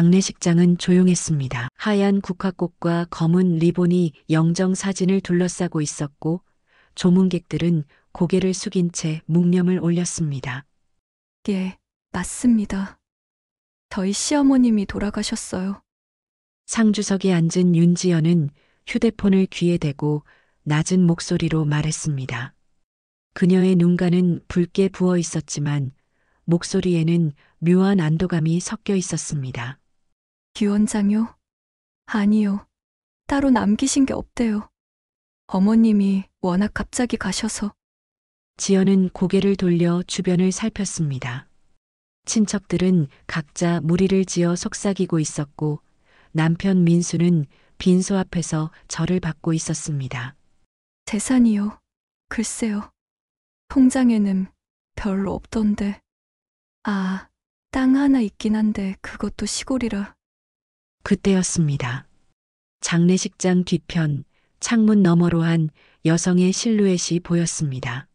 장례식장은 조용했습니다. 하얀 국화꽃과 검은 리본이 영정 사진을 둘러싸고 있었고 조문객들은 고개를 숙인 채 묵념을 올렸습니다. 예, 맞습니다. 저희 시어머님이 돌아가셨어요. 상주석에 앉은 윤지연은 휴대폰을 귀에 대고 낮은 목소리로 말했습니다. 그녀의 눈가는 붉게 부어 있었지만 목소리에는 묘한 안도감이 섞여 있었습니다. 유언장요? 아니요. 따로 남기신 게 없대요. 어머님이 워낙 갑자기 가셔서. 지연은 고개를 돌려 주변을 살폈습니다. 친척들은 각자 무리를 지어 속삭이고 있었고 남편 민수는 빈소 앞에서 절을 받고 있었습니다. 재산이요. 글쎄요. 통장에는 별로 없던데. 아, 땅 하나 있긴 한데 그것도 시골이라. 그때였습니다. 장례식장 뒤편 창문 너머로 한 여성의 실루엣이 보였습니다.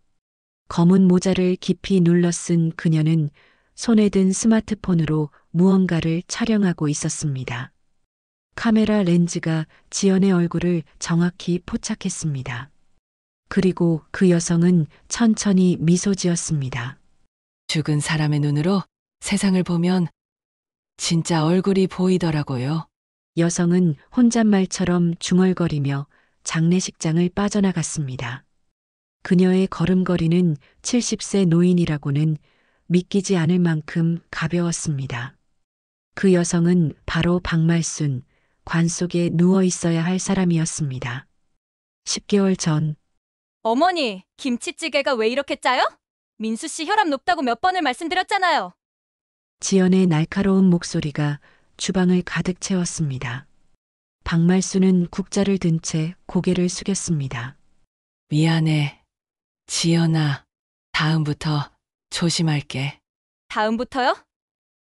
검은 모자를 깊이 눌러 쓴 그녀는 손에 든 스마트폰으로 무언가를 촬영하고 있었습니다. 카메라 렌즈가 지연의 얼굴을 정확히 포착했습니다. 그리고 그 여성은 천천히 미소 지었습니다. 죽은 사람의 눈으로 세상을 보면 진짜 얼굴이 보이더라고요. 여성은 혼잣말처럼 중얼거리며 장례식장을 빠져나갔습니다. 그녀의 걸음걸이는 70세 노인이라고는 믿기지 않을 만큼 가벼웠습니다. 그 여성은 바로 박말순, 관 속에 누워 있어야 할 사람이었습니다. 10개월 전 어머니, 김치찌개가 왜 이렇게 짜요? 민수 씨 혈압 높다고 몇 번을 말씀드렸잖아요. 지연의 날카로운 목소리가 주방을 가득 채웠습니다. 박말순은 국자를 든 채 고개를 숙였습니다. 미안해. 지연아, 다음부터 조심할게. 다음부터요?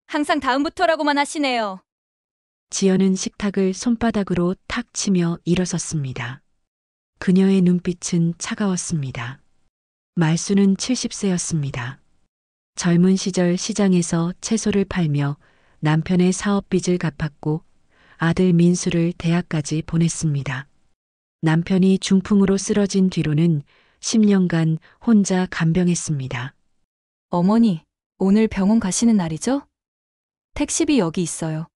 항상 다음부터라고만 하시네요. 지연은 식탁을 손바닥으로 탁 치며 일어섰습니다. 그녀의 눈빛은 차가웠습니다. 말수는 70세였습니다. 젊은 시절 시장에서 채소를 팔며 남편의 사업빚을 갚았고 아들 민수를 대학까지 보냈습니다. 남편이 중풍으로 쓰러진 뒤로는 10년간 혼자 간병했습니다. 어머니, 오늘 병원 가시는 날이죠? 택시비 여기 있어요.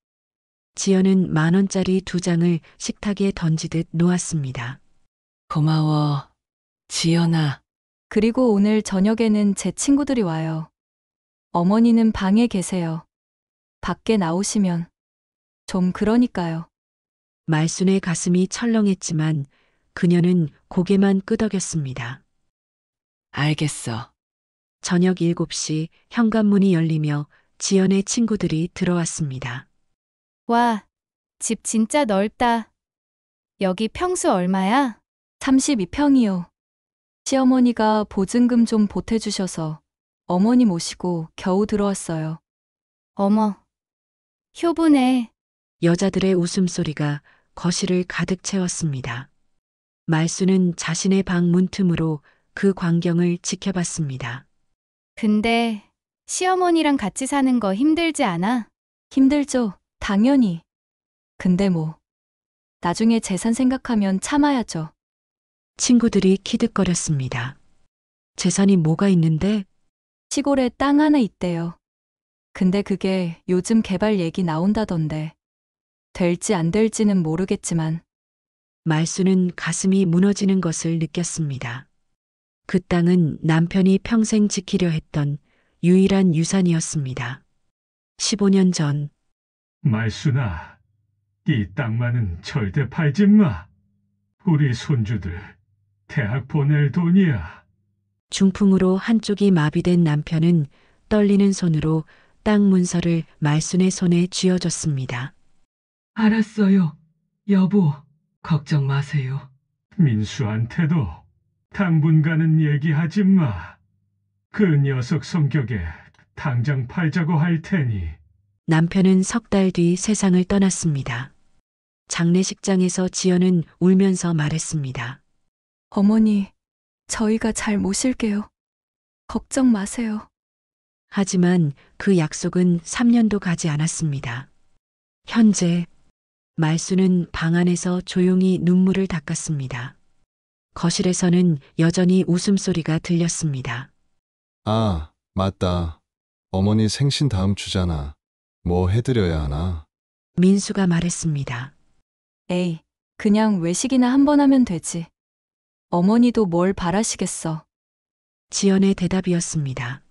지연은 10,000원짜리 2장을 식탁에 던지듯 놓았습니다. 고마워, 지연아. 그리고 오늘 저녁에는 제 친구들이 와요. 어머니는 방에 계세요. 밖에 나오시면. 좀 그러니까요. 말순의 가슴이 철렁했지만 그녀는 고개만 끄덕였습니다. 알겠어. 저녁 7시 현관문이 열리며 지연의 친구들이 들어왔습니다. 와, 집 진짜 넓다. 여기 평수 얼마야? 32평이요. 시어머니가 보증금 좀 보태주셔서 어머니 모시고 겨우 들어왔어요. 어머, 효부네. 여자들의 웃음소리가 거실을 가득 채웠습니다. 말수는 자신의 방 문틈으로 그 광경을 지켜봤습니다. 근데 시어머니랑 같이 사는 거 힘들지 않아? 힘들죠, 당연히. 근데 뭐, 나중에 재산 생각하면 참아야죠. 친구들이 키득거렸습니다. 재산이 뭐가 있는데? 시골에 땅 하나 있대요. 근데 그게 요즘 개발 얘기 나온다던데. 될지 안 될지는 모르겠지만. 말수는 가슴이 무너지는 것을 느꼈습니다. 그 땅은 남편이 평생 지키려 했던 유일한 유산이었습니다. 15년 전 말순아, 이 땅만은 절대 팔지 마. 우리 손주들 대학 보낼 돈이야. 중풍으로 한쪽이 마비된 남편은 떨리는 손으로 땅 문서를 말순의 손에 쥐어줬습니다. 알았어요. 여보, 걱정 마세요. 민수한테도 당분간은 얘기하지 마. 그 녀석 성격에 당장 팔자고 할 테니. 남편은 3달 뒤 세상을 떠났습니다. 장례식장에서 지연은 울면서 말했습니다. 어머니, 저희가 잘 모실게요. 걱정 마세요. 하지만 그 약속은 3년도 가지 않았습니다. 현재 말수는 방 안에서 조용히 눈물을 닦았습니다. 거실에서는 여전히 웃음소리가 들렸습니다. 아, 맞다. 어머니 생신 다음 주잖아. 뭐 해드려야 하나? 민수가 말했습니다. 에이, 그냥 외식이나 한 번 하면 되지. 어머니도 뭘 바라시겠어. 지연의 대답이었습니다.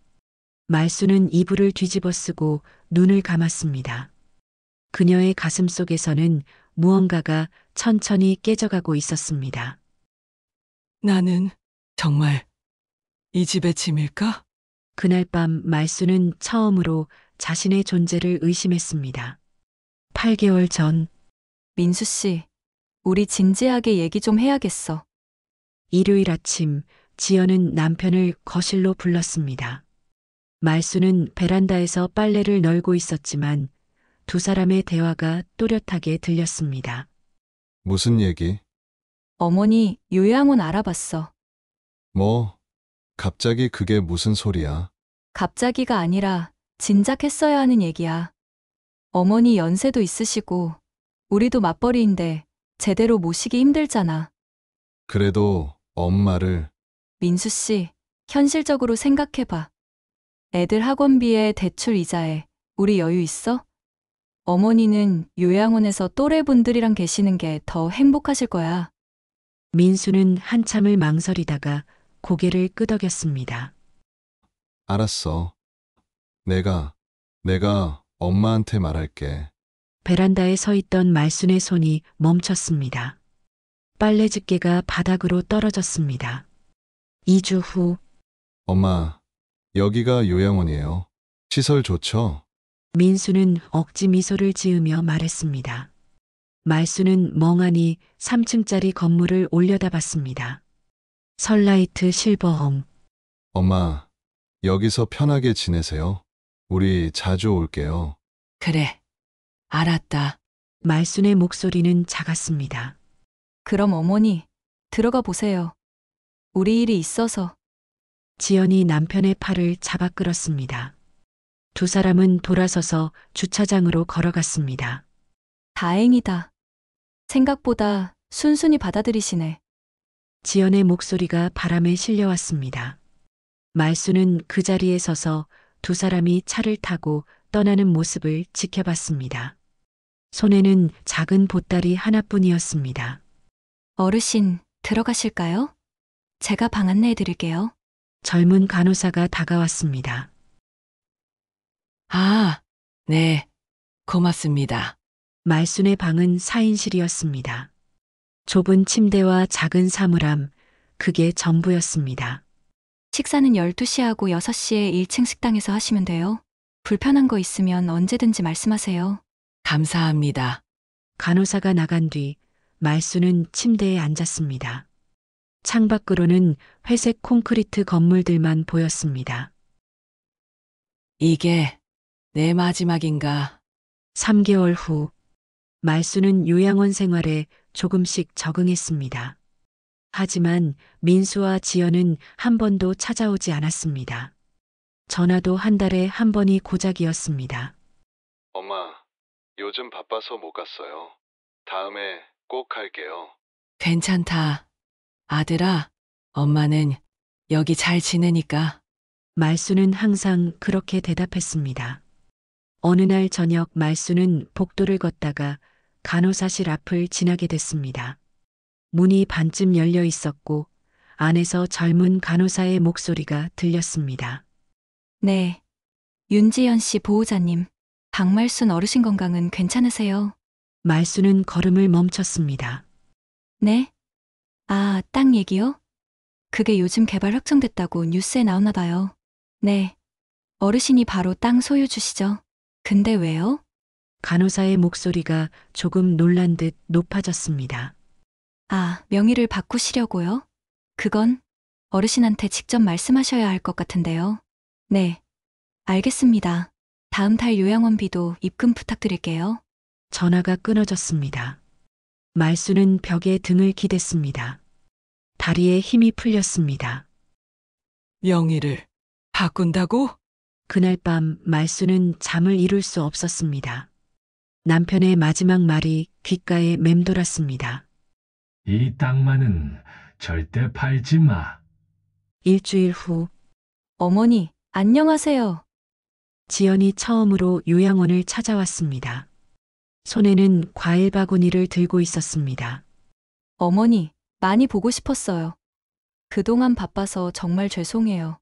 말수는 이불을 뒤집어 쓰고 눈을 감았습니다. 그녀의 가슴 속에서는 무언가가 천천히 깨져가고 있었습니다. 나는 정말 이 집의 짐일까? 그날 밤 말수는 처음으로 자신의 존재를 의심했습니다. 8개월 전 민수 씨, 우리 진지하게 얘기 좀 해야겠어. 일요일 아침 지연은 남편을 거실로 불렀습니다. 말수는 베란다에서 빨래를 널고 있었지만 두 사람의 대화가 또렷하게 들렸습니다. 무슨 얘기? 어머니 요양원 알아봤어. 뭐, 갑자기 그게 무슨 소리야? 갑자기가 아니라 진작 했어야 하는 얘기야. 어머니 연세도 있으시고 우리도 맞벌이인데 제대로 모시기 힘들잖아. 그래도 엄마를 민수 씨, 현실적으로 생각해봐. 애들 학원비에 대출 이자에 우리 여유 있어? 어머니는 요양원에서 또래분들이랑 계시는 게 더 행복하실 거야. 민수는 한참을 망설이다가 고개를 끄덕였습니다. 알았어. 내가 엄마한테 말할게. 베란다에 서 있던 말순의 손이 멈췄습니다. 빨래 집게가 바닥으로 떨어졌습니다. 2주 후 엄마, 여기가 요양원이에요. 시설 좋죠? 민수는 억지 미소를 지으며 말했습니다. 말수는 멍하니 3층짜리 건물을 올려다봤습니다. 설라이트 실버홈. 엄마, 여기서 편하게 지내세요. 우리 자주 올게요. 그래. 알았다. 말순의 목소리는 작았습니다. 그럼 어머니, 들어가 보세요. 우리 일이 있어서. 지연이 남편의 팔을 잡아 끌었습니다. 두 사람은 돌아서서 주차장으로 걸어갔습니다. 다행이다. 생각보다 순순히 받아들이시네. 지연의 목소리가 바람에 실려왔습니다. 말수는 그 자리에 서서 두 사람이 차를 타고 떠나는 모습을 지켜봤습니다. 손에는 작은 보따리 하나뿐이었습니다. 어르신, 들어가실까요? 제가 방 안내해 드릴게요. 젊은 간호사가 다가왔습니다. 아, 네. 고맙습니다. 말순의 방은 4인실이었습니다. 좁은 침대와 작은 사물함, 그게 전부였습니다. 식사는 12시 하고 6시에 1층 식당에서 하시면 돼요. 불편한 거 있으면 언제든지 말씀하세요. 감사합니다. 간호사가 나간 뒤 말수는 침대에 앉았습니다. 창밖으로는 회색 콘크리트 건물들만 보였습니다. 이게 내 마지막인가? 3개월 후 말수는 요양원 생활에 조금씩 적응했습니다. 하지만 민수와 지연은 한 번도 찾아오지 않았습니다. 전화도 한 달에 한 번이 고작이었습니다. 엄마, 요즘 바빠서 못 갔어요. 다음에 꼭 갈게요. 괜찮다. 아들아, 엄마는 여기 잘 지내니까. 말수는 항상 그렇게 대답했습니다. 어느 날 저녁 말수는 복도를 걷다가 간호사실 앞을 지나게 됐습니다. 문이 반쯤 열려 있었고 안에서 젊은 간호사의 목소리가 들렸습니다. 네. 윤지연 씨 보호자님, 박말순 어르신 건강은 괜찮으세요? 말수는 걸음을 멈췄습니다. 네? 아, 땅 얘기요? 그게 요즘 개발 확정됐다고 뉴스에 나오나 봐요. 네. 어르신이 바로 땅 소유주시죠. 근데 왜요? 간호사의 목소리가 조금 놀란 듯 높아졌습니다. 아, 명의를 바꾸시려고요? 그건 어르신한테 직접 말씀하셔야 할 것 같은데요. 네. 알겠습니다. 다음 달 요양원비도 입금 부탁드릴게요. 전화가 끊어졌습니다. 말수는 벽에 등을 기댔습니다. 다리에 힘이 풀렸습니다. 명의를 바꾼다고? 그날 밤 말수는 잠을 이룰 수 없었습니다. 남편의 마지막 말이 귓가에 맴돌았습니다. 이 땅만은 절대 팔지 마. 일주일 후 어머니, 안녕하세요. 지연이 처음으로 요양원을 찾아왔습니다. 손에는 과일 바구니를 들고 있었습니다. 어머니, 많이 보고 싶었어요. 그동안 바빠서 정말 죄송해요.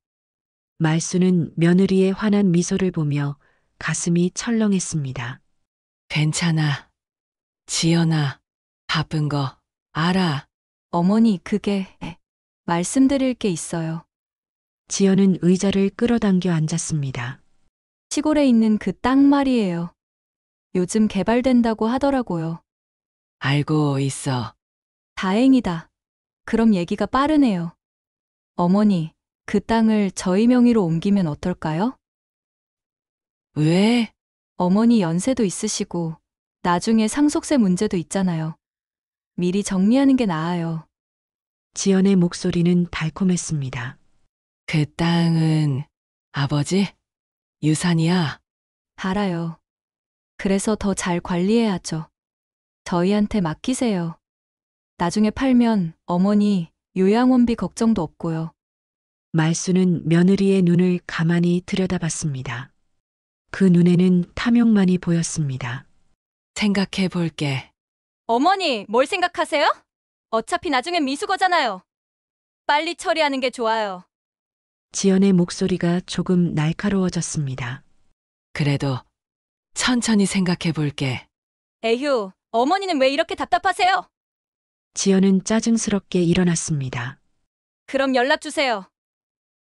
말수는 며느리의 환한 미소를 보며 가슴이 철렁했습니다. 괜찮아. 지연아, 바쁜 거 알아. 어머니, 말씀드릴 게 있어요. 지연은 의자를 끌어당겨 앉았습니다. 시골에 있는 그 땅 말이에요. 요즘 개발된다고 하더라고요. 알고 있어. 다행이다. 그럼 얘기가 빠르네요. 어머니, 그 땅을 저희 명의로 옮기면 어떨까요? 왜? 어머니 연세도 있으시고 나중에 상속세 문제도 있잖아요. 미리 정리하는 게 나아요. 지연의 목소리는 달콤했습니다. 그 땅은 아버지? 유산이야. 알아요. 그래서 더 잘 관리해야죠. 저희한테 맡기세요. 나중에 팔면 어머니 요양원비 걱정도 없고요. 말수는 며느리의 눈을 가만히 들여다봤습니다. 그 눈에는 탐욕만이 보였습니다. 생각해 볼게. 어머니, 뭘 생각하세요? 어차피 나중엔 미수거잖아요. 빨리 처리하는 게 좋아요. 지연의 목소리가 조금 날카로워졌습니다. 그래도 천천히 생각해 볼게. 에휴, 어머니는 왜 이렇게 답답하세요? 지연은 짜증스럽게 일어났습니다. 그럼 연락 주세요.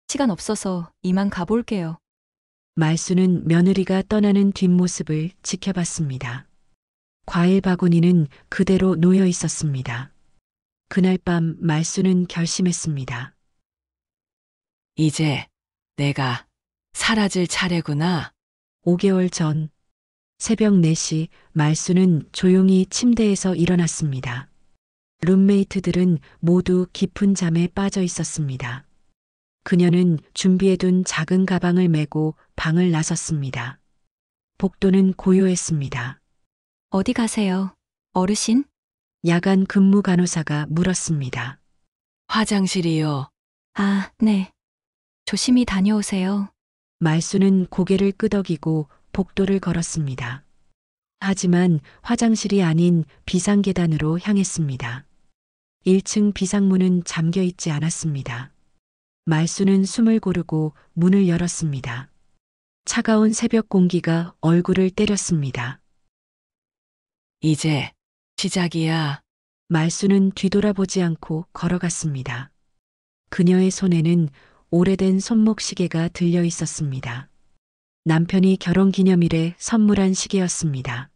시간 없어서 이만 가볼게요. 말수는 며느리가 떠나는 뒷모습을 지켜봤습니다. 과일 바구니는 그대로 놓여 있었습니다. 그날 밤 말수는 결심했습니다. 이제 내가 사라질 차례구나. 5개월 전 새벽 4시 말수는 조용히 침대에서 일어났습니다. 룸메이트들은 모두 깊은 잠에 빠져 있었습니다. 그녀는 준비해둔 작은 가방을 메고 방을 나섰습니다. 복도는 고요했습니다. 어디 가세요? 어르신? 야간 근무 간호사가 물었습니다. 화장실이요. 아, 네. 조심히 다녀오세요. 말수는 고개를 끄덕이고 복도를 걸었습니다. 하지만 화장실이 아닌 비상계단으로 향했습니다. 1층 비상문은 잠겨 있지 않았습니다. 말수는 숨을 고르고 문을 열었습니다. 차가운 새벽 공기가 얼굴을 때렸습니다. 이제 시작이야. 말수는 뒤돌아보지 않고 걸어갔습니다. 그녀의 손에는 오래된 손목시계가 들려 있었습니다. 남편이 결혼기념일에 선물한 시계였습니다.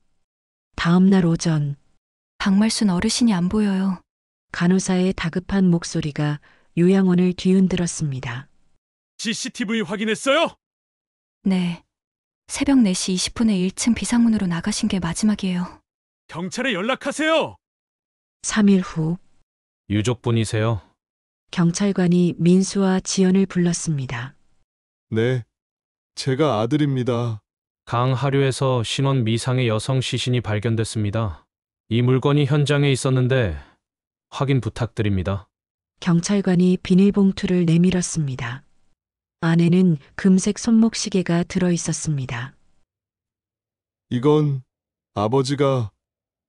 다음 날 오전 박말순 어르신이 안 보여요. 간호사의 다급한 목소리가 요양원을 뒤흔들었습니다. CCTV 확인했어요? 네. 새벽 4시 20분에 1층 비상문으로 나가신 게 마지막이에요. 경찰에 연락하세요. 3일 후 유족분이세요? 경찰관이 민수와 지연을 불렀습니다. 네, 제가 아들입니다. 강하류에서 신원 미상의 여성 시신이 발견됐습니다. 이 물건이 현장에 있었는데 확인 부탁드립니다. 경찰관이 비닐봉투를 내밀었습니다. 안에는 금색 손목시계가 들어 있었습니다. 이건 아버지가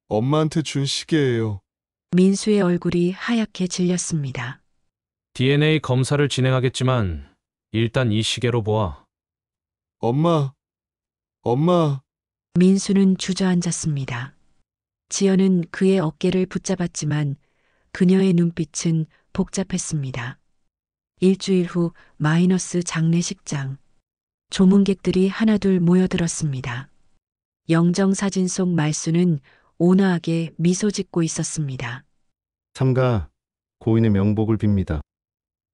엄마한테 준 시계예요. 민수의 얼굴이 하얗게 질렸습니다. DNA 검사를 진행하겠지만 일단 이 시계로 보아. 엄마, 엄마, 민수는 주저앉았습니다. 지연은 그의 어깨를 붙잡았지만 그녀의 눈빛은 복잡했습니다. 일주일 후 마이너스 장례식장. 조문객들이 하나둘 모여들었습니다. 영정사진 속 말수는 온화하게 미소 짓고 있었습니다. 삼가 고인의 명복을 빕니다.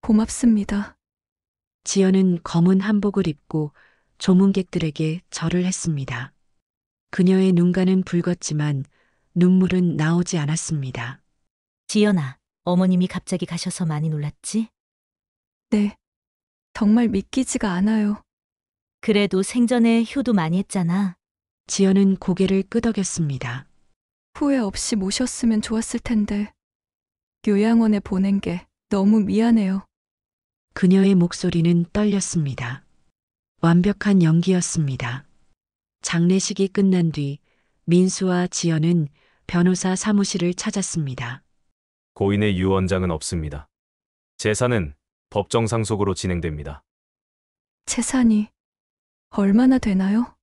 고맙습니다. 지연은 검은 한복을 입고 조문객들에게 절을 했습니다. 그녀의 눈가는 붉었지만 눈물은 나오지 않았습니다. 지연아, 어머님이 갑자기 가셔서 많이 놀랐지? 네. 정말 믿기지가 않아요. 그래도 생전에 효도 많이 했잖아. 지연은 고개를 끄덕였습니다. 후회 없이 모셨으면 좋았을 텐데. 요양원에 보낸 게 너무 미안해요. 그녀의 목소리는 떨렸습니다. 완벽한 연기였습니다. 장례식이 끝난 뒤 민수와 지연은 변호사 사무실을 찾았습니다. 고인의 유언장은 없습니다. 재산은 법정 상속으로 진행됩니다. 재산이 얼마나 되나요?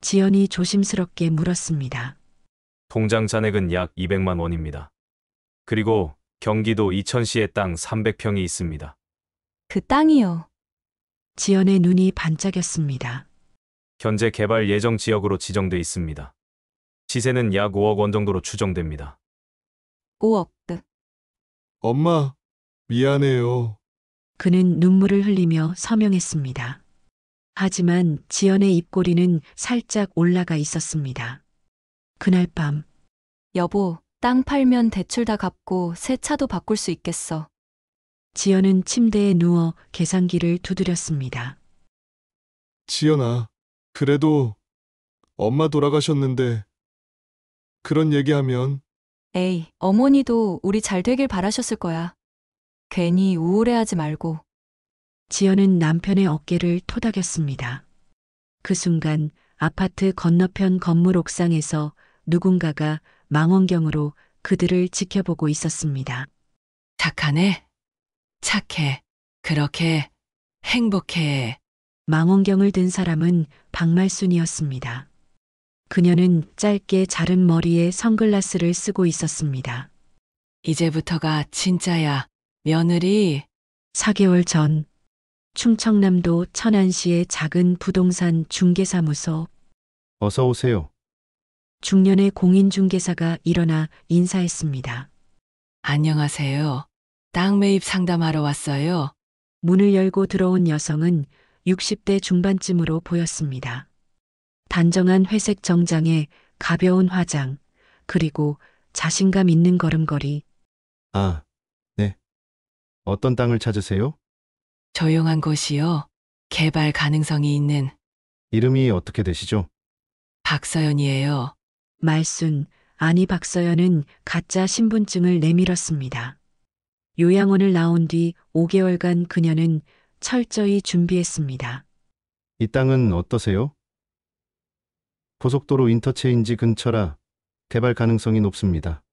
지연이 조심스럽게 물었습니다. 통장 잔액은 약 200만 원입니다. 그리고 경기도 이천시에 땅 300평이 있습니다. 그 땅이요. 지연의 눈이 반짝였습니다. 현재 개발 예정 지역으로 지정돼 있습니다. 시세는 약 5억 원 정도로 추정됩니다. 5억. 엄마, 미안해요. 그는 눈물을 흘리며 서명했습니다. 하지만 지연의 입꼬리는 살짝 올라가 있었습니다. 그날 밤 여보, 땅 팔면 대출 다 갚고 새 차도 바꿀 수 있겠어. 지연은 침대에 누워 계산기를 두드렸습니다. 지연아, 그래도 엄마 돌아가셨는데 그런 얘기하면 에이, 어머니도 우리 잘 되길 바라셨을 거야. 괜히 우울해하지 말고. 지연은 남편의 어깨를 토닥였습니다. 그 순간 아파트 건너편 건물 옥상에서 누군가가 망원경으로 그들을 지켜보고 있었습니다. 착하네. 착해. 그렇게 행복해. 망원경을 든 사람은 박말순이었습니다. 그녀는 짧게 자른 머리에 선글라스를 쓰고 있었습니다. 이제부터가 진짜야. 며느리. 4개월 전 충청남도 천안시의 작은 부동산 중개사무소. 어서 오세요. 중년의 공인중개사가 일어나 인사했습니다. 안녕하세요. 땅 매입 상담하러 왔어요. 문을 열고 들어온 여성은 60대 중반쯤으로 보였습니다. 단정한 회색 정장에 가벼운 화장, 그리고 자신감 있는 걸음걸이. 아, 네. 어떤 땅을 찾으세요? 조용한 곳이요. 개발 가능성이 있는 이름이 어떻게 되시죠? 박서연이에요. 말순, 아니 박서연은 가짜 신분증을 내밀었습니다. 요양원을 나온 뒤 5개월간 그녀는 철저히 준비했습니다. 이 땅은 어떠세요? 고속도로 인터체인지 근처라 개발 가능성이 높습니다.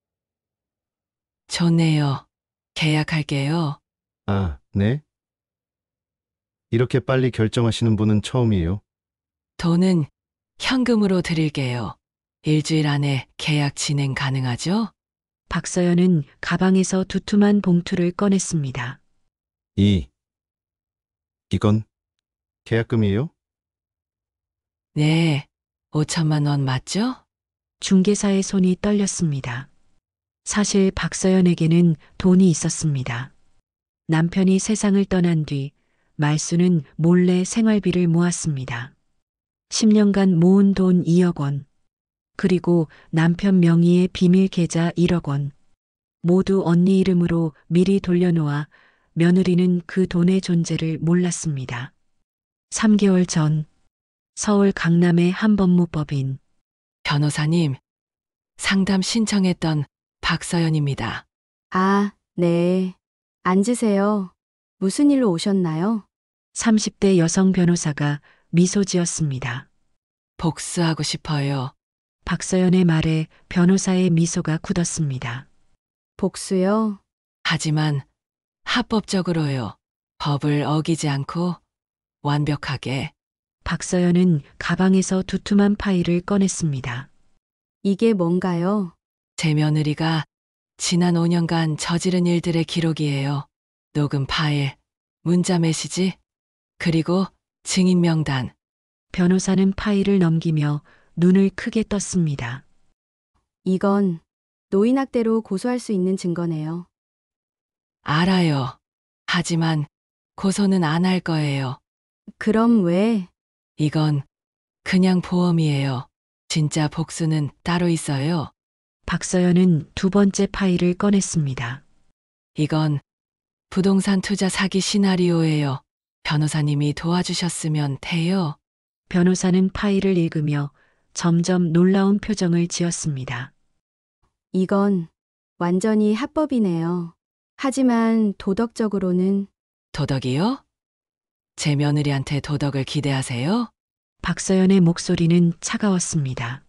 좋네요. 계약할게요. 아, 네? 이렇게 빨리 결정하시는 분은 처음이에요. 돈은 현금으로 드릴게요. 일주일 안에 계약 진행 가능하죠? 박서연은 가방에서 두툼한 봉투를 꺼냈습니다. 이건 계약금이에요? 네. 5천만 원 맞죠? 중개사의 손이 떨렸습니다. 사실 박서연에게는 돈이 있었습니다. 남편이 세상을 떠난 뒤 말수는 몰래 생활비를 모았습니다. 10년간 모은 돈 2억 원, 그리고 남편 명의의 비밀 계좌 1억 원, 모두 언니 이름으로 미리 돌려놓아 며느리는 그 돈의 존재를 몰랐습니다. 3개월 전 서울 강남의 한 법무법인. 변호사님, 상담 신청했던 박서연입니다. 아, 네. 앉으세요. 무슨 일로 오셨나요? 30대 여성 변호사가 미소 지었습니다. 복수하고 싶어요. 박서연의 말에 변호사의 미소가 굳었습니다. 복수요? 하지만 합법적으로요. 법을 어기지 않고 완벽하게. 박서연은 가방에서 두툼한 파일을 꺼냈습니다. 이게 뭔가요? 제 며느리가 지난 5년간 저지른 일들의 기록이에요. 녹음 파일, 문자 메시지, 그리고 증인 명단. 변호사는 파일을 넘기며 눈을 크게 떴습니다. 이건 노인학대로 고소할 수 있는 증거네요. 알아요. 하지만 고소는 안 할 거예요. 그럼 왜? 이건 그냥 보험이에요. 진짜 복수는 따로 있어요. 박서연은 두 번째 파일을 꺼냈습니다. 이건 부동산 투자 사기 시나리오예요. 변호사님이 도와주셨으면 돼요. 변호사는 파일을 읽으며 점점 놀라운 표정을 지었습니다. 이건 완전히 합법이네요. 하지만 도덕적으로는 도덕이요? 제 며느리한테 도덕을 기대하세요? 박서연의 목소리는 차가웠습니다.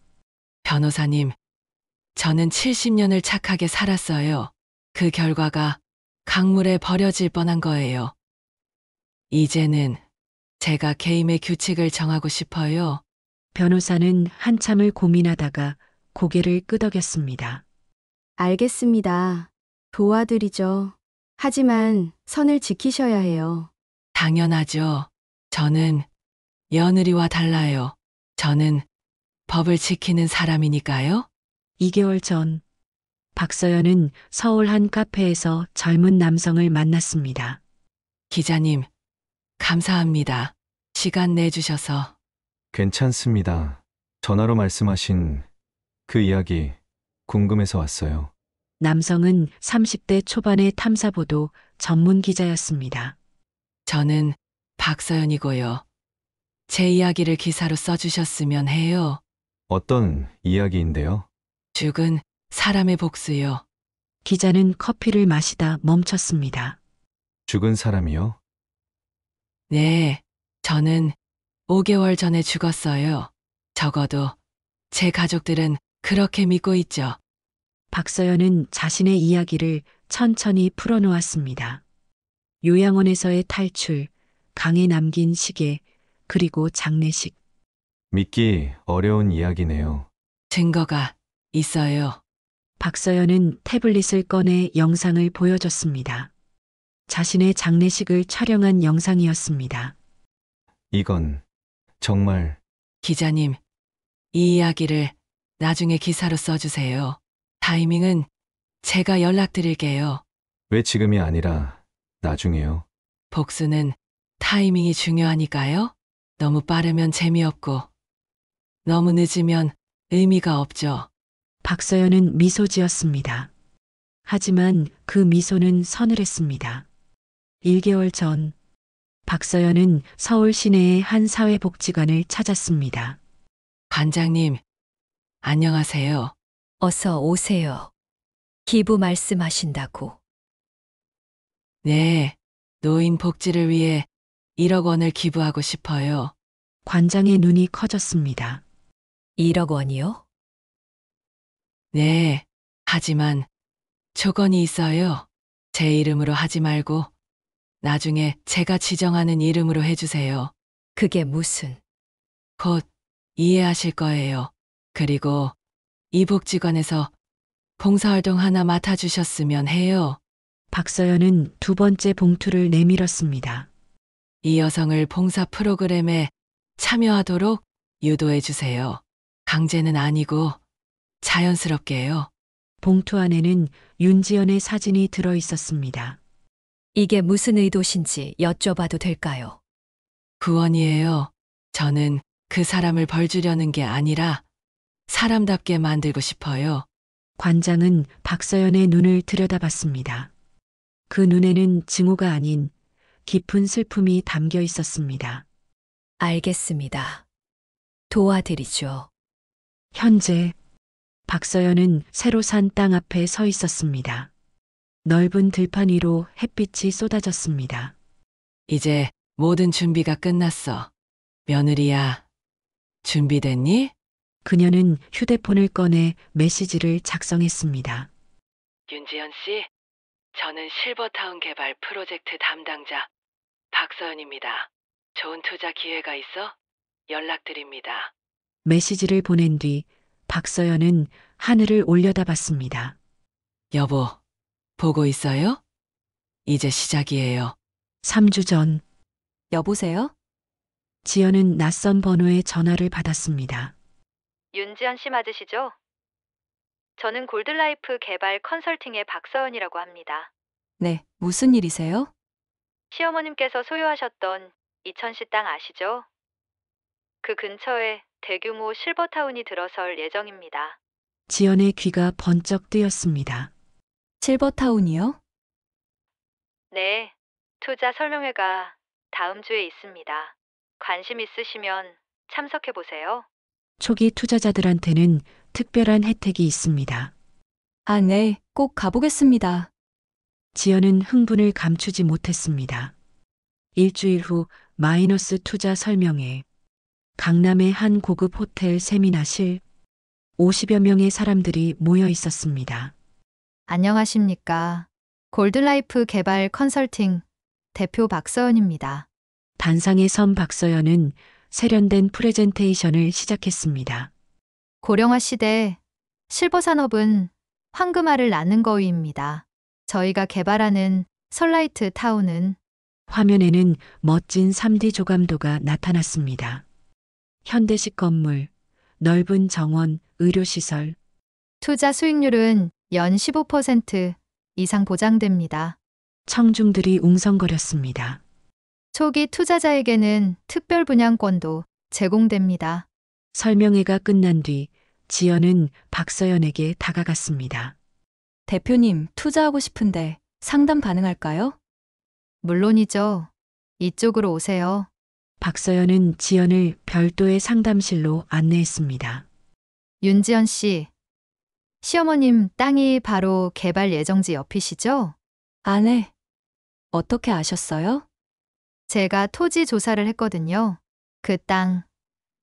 변호사님, 저는 70년을 착하게 살았어요. 그 결과가 강물에 버려질 뻔한 거예요. 이제는 제가 게임의 규칙을 정하고 싶어요. 변호사는 한참을 고민하다가 고개를 끄덕였습니다. 알겠습니다. 도와드리죠. 하지만 선을 지키셔야 해요. 당연하죠. 저는 며느리와 달라요. 저는 법을 지키는 사람이니까요. 2개월 전 박서연은 서울 한 카페에서 젊은 남성을 만났습니다. 기자님, 감사합니다. 시간 내주셔서. 괜찮습니다. 전화로 말씀하신 그 이야기 궁금해서 왔어요. 남성은 30대 초반의 탐사보도 전문 기자였습니다. 저는 박서연이고요. 제 이야기를 기사로 써주셨으면 해요. 어떤 이야기인데요? 죽은 사람의 복수요. 기자는 커피를 마시다 멈췄습니다. 죽은 사람이요? 네, 저는 5개월 전에 죽었어요. 적어도 제 가족들은 그렇게 믿고 있죠. 박서연은 자신의 이야기를 천천히 풀어놓았습니다. 요양원에서의 탈출, 강에 남긴 시계, 그리고 장례식. 믿기 어려운 이야기네요. 증거가 있어요. 박서연은 태블릿을 꺼내 영상을 보여줬습니다. 자신의 장례식을 촬영한 영상이었습니다. 이건 정말 기자님, 이 이야기를 나중에 기사로 써주세요. 타이밍은 제가 연락드릴게요. 왜 지금이 아니라 나중에요? 복수는 타이밍이 중요하니까요. 너무 빠르면 재미없고 너무 늦으면 의미가 없죠. 박서연은 미소 지었습니다. 하지만 그 미소는 서늘했습니다. 1개월 전 박서연은 서울 시내의 한 사회복지관을 찾았습니다. 관장님, 안녕하세요. 어서 오세요. 기부 말씀하신다고. 네, 노인 복지를 위해 1억 원을 기부하고 싶어요. 관장의 눈이 커졌습니다. 1억 원이요? 네, 하지만 조건이 있어요. 제 이름으로 하지 말고 나중에 제가 지정하는 이름으로 해주세요. 그게 무슨? 곧 이해하실 거예요. 그리고 이 복지관에서 봉사활동 하나 맡아주셨으면 해요. 박서연은 두 번째 봉투를 내밀었습니다. 이 여성을 봉사 프로그램에 참여하도록 유도해 주세요. 강제는 아니고 자연스럽게요. 봉투 안에는 윤지연의 사진이 들어 있었습니다. 이게 무슨 의도신지 여쭤봐도 될까요? 구원이에요. 저는 그 사람을 벌 주려는 게 아니라 사람답게 만들고 싶어요. 관장은 박서연의 눈을 들여다봤습니다. 그 눈에는 증오가 아닌 깊은 슬픔이 담겨 있었습니다. 알겠습니다. 도와드리죠. 현재 박서연은 새로 산 땅 앞에 서 있었습니다. 넓은 들판 위로 햇빛이 쏟아졌습니다. 이제 모든 준비가 끝났어. 며느리야, 준비됐니? 그녀는 휴대폰을 꺼내 메시지를 작성했습니다. 윤지연 씨, 저는 실버타운 개발 프로젝트 담당자 박서연입니다. 좋은 투자 기회가 있어 연락드립니다. 메시지를 보낸 뒤 박서연은 하늘을 올려다봤습니다. 여보, 보고 있어요? 이제 시작이에요. 3주 전 여보세요? 지연은 낯선 번호의 전화를 받았습니다. 윤지연 씨 맞으시죠? 저는 골드라이프 개발 컨설팅의 박서연이라고 합니다. 네, 무슨 일이세요? 시어머님께서 소유하셨던 이천시 땅 아시죠? 그 근처에 대규모 실버타운이 들어설 예정입니다. 지연의 귀가 번쩍 뜨였습니다. 실버타운이요? 네, 투자 설명회가 다음 주에 있습니다. 관심 있으시면 참석해 보세요. 초기 투자자들한테는 특별한 혜택이 있습니다. 아, 네, 꼭 가보겠습니다. 지연은 흥분을 감추지 못했습니다. 일주일 후 마이너스 투자 설명회. 강남의 한 고급 호텔 세미나실. 50여 명의 사람들이 모여 있었습니다. 안녕하십니까. 골드라이프 개발 컨설팅 대표 박서연입니다. 단상에 선 박서연은 세련된 프레젠테이션을 시작했습니다. 고령화 시대 실버 산업은 황금알을 낳는 거위입니다. 저희가 개발하는 설라이트 타운은 화면에는 멋진 3D 조감도가 나타났습니다. 현대식 건물, 넓은 정원, 의료시설. 투자 수익률은 연 15% 이상 보장됩니다. 청중들이 웅성거렸습니다. 초기 투자자에게는 특별 분양권도 제공됩니다. 설명회가 끝난 뒤 지연은 박서연에게 다가갔습니다. 대표님, 투자하고 싶은데 상담 가능할까요? 물론이죠. 이쪽으로 오세요. 박서연은 지연을 별도의 상담실로 안내했습니다. 윤지연 씨, 시어머님 땅이 바로 개발 예정지 옆이시죠? 아, 네. 어떻게 아셨어요? 제가 토지 조사를 했거든요. 그 땅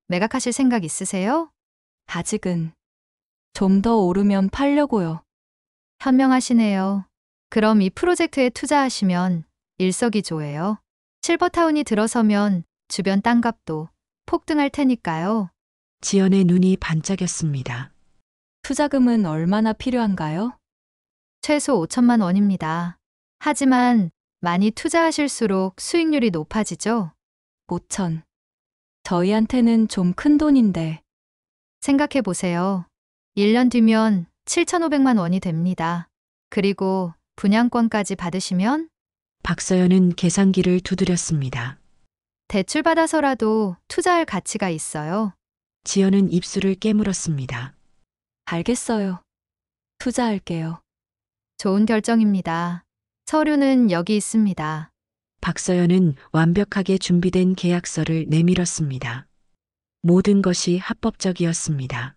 매각하실 생각 있으세요? 아직은. 좀 더 오르면 팔려고요. 현명하시네요. 그럼 이 프로젝트에 투자하시면 일석이조예요. 실버타운이 들어서면 주변 땅값도 폭등할 테니까요. 지연의 눈이 반짝였습니다. 투자금은 얼마나 필요한가요? 최소 5천만 원입니다. 하지만 많이 투자하실수록 수익률이 높아지죠? 5천. 저희한테는 좀 큰 돈인데. 생각해 보세요. 1년 뒤면 7,500만 원이 됩니다. 그리고 분양권까지 받으시면 박서연은 계산기를 두드렸습니다. 대출 받아서라도 투자할 가치가 있어요. 지연은 입술을 깨물었습니다. 알겠어요. 투자할게요. 좋은 결정입니다. 서류는 여기 있습니다. 박서연은 완벽하게 준비된 계약서를 내밀었습니다. 모든 것이 합법적이었습니다.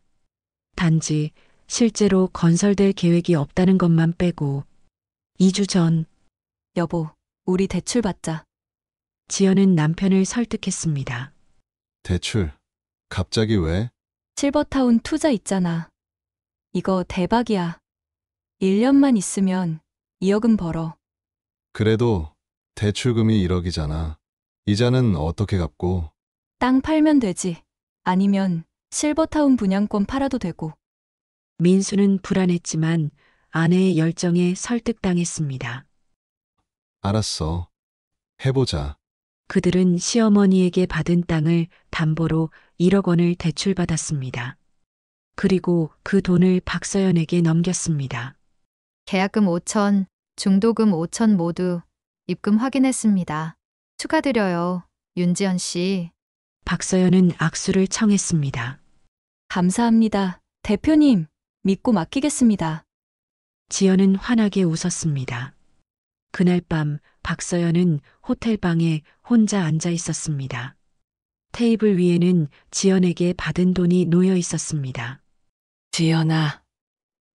단지 실제로 건설될 계획이 없다는 것만 빼고 2주 전 여보, 우리 대출 받자. 지연은 남편을 설득했습니다. 대출? 갑자기 왜? 실버타운 투자 있잖아. 이거 대박이야. 1년만 있으면 2억은 벌어. 그래도 대출금이 1억이잖아. 이자는 어떻게 갚고? 땅 팔면 되지. 아니면 실버타운 분양권 팔아도 되고. 민수는 불안했지만 아내의 열정에 설득당했습니다. 알았어. 해보자. 그들은 시어머니에게 받은 땅을 담보로 1억 원을 대출받았습니다. 그리고 그 돈을 박서연에게 넘겼습니다. 계약금 5천, 중도금 5천 모두 입금 확인했습니다. 축하드려요, 윤지연 씨. 박서연은 악수를 청했습니다. 감사합니다. 대표님, 믿고 맡기겠습니다. 지연은 환하게 웃었습니다. 그날 밤 박서연은 호텔방에 혼자 앉아 있었습니다. 테이블 위에는 지연에게 받은 돈이 놓여 있었습니다. 지연아,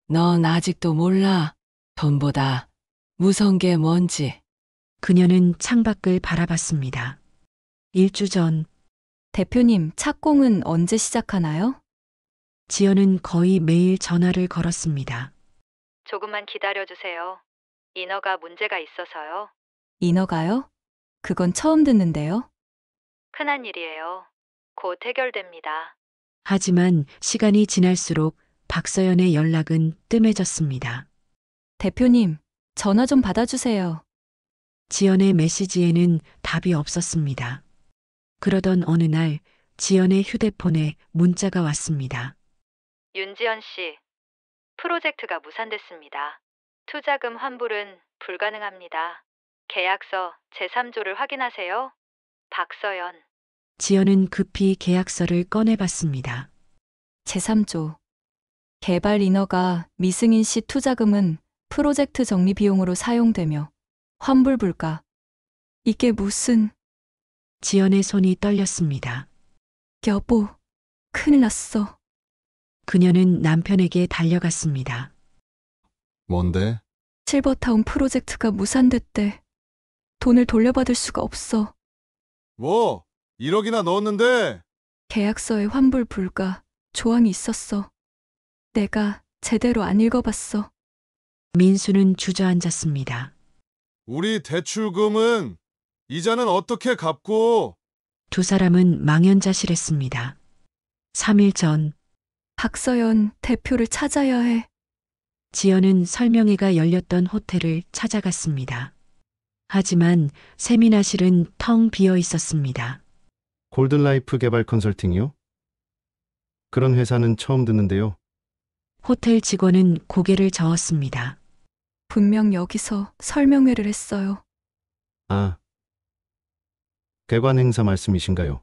넌 아직도 몰라. 돈보다 무서운 게 뭔지. 그녀는 창밖을 바라봤습니다. 1주 전 대표님, 착공은 언제 시작하나요? 지연은 거의 매일 전화를 걸었습니다. 조금만 기다려주세요. 인허가 문제가 있어서요. 인허가요? 그건 처음 듣는데요. 큰일 일이에요. 곧 해결됩니다. 하지만 시간이 지날수록 박서연의 연락은 뜸해졌습니다. 대표님, 전화 좀 받아주세요. 지연의 메시지에는 답이 없었습니다. 그러던 어느 날 지연의 휴대폰에 문자가 왔습니다. 윤지연 씨, 프로젝트가 무산됐습니다. 투자금 환불은 불가능합니다. 계약서 제3조를 확인하세요. 박서연. 지연은 급히 계약서를 꺼내봤습니다. 제3조. 개발 인허가 미승인 씨 투자금은 프로젝트 정리 비용으로 사용되며 환불 불가. 이게 무슨... 지연의 손이 떨렸습니다. 여보, 큰일 났어. 그녀는 남편에게 달려갔습니다. 뭔데? 실버타운 프로젝트가 무산됐대. 돈을 돌려받을 수가 없어. 뭐? 1억이나 넣었는데? 계약서에 환불 불가 조항이 있었어. 내가 제대로 안 읽어봤어. 민수는 주저앉았습니다. 우리 대출금은 이자는 어떻게 갚고? 두 사람은 망연자실했습니다. 3일 전 박서연 대표를 찾아야 해. 지연은 설명회가 열렸던 호텔을 찾아갔습니다. 하지만 세미나실은 텅 비어 있었습니다. 골든라이프 개발 컨설팅이요? 그런 회사는 처음 듣는데요. 호텔 직원은 고개를 저었습니다. 분명 여기서 설명회를 했어요. 아, 개관 행사 말씀이신가요?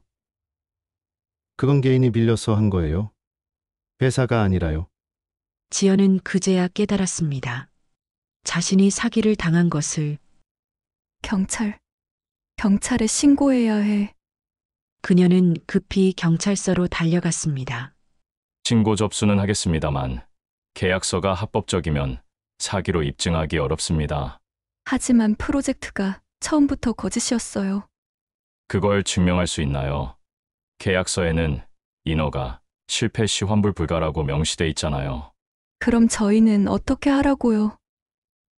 그건 개인이 빌려서 한 거예요. 회사가 아니라요. 지연은 그제야 깨달았습니다. 자신이 사기를 당한 것을. 경찰에 신고해야 해. 그녀는 급히 경찰서로 달려갔습니다. 신고 접수는 하겠습니다만 계약서가 합법적이면 사기로 입증하기 어렵습니다. 하지만 프로젝트가 처음부터 거짓이었어요. 그걸 증명할 수 있나요? 계약서에는 인허가, 실패 시 환불 불가라고 명시돼 있잖아요. 그럼 저희는 어떻게 하라고요?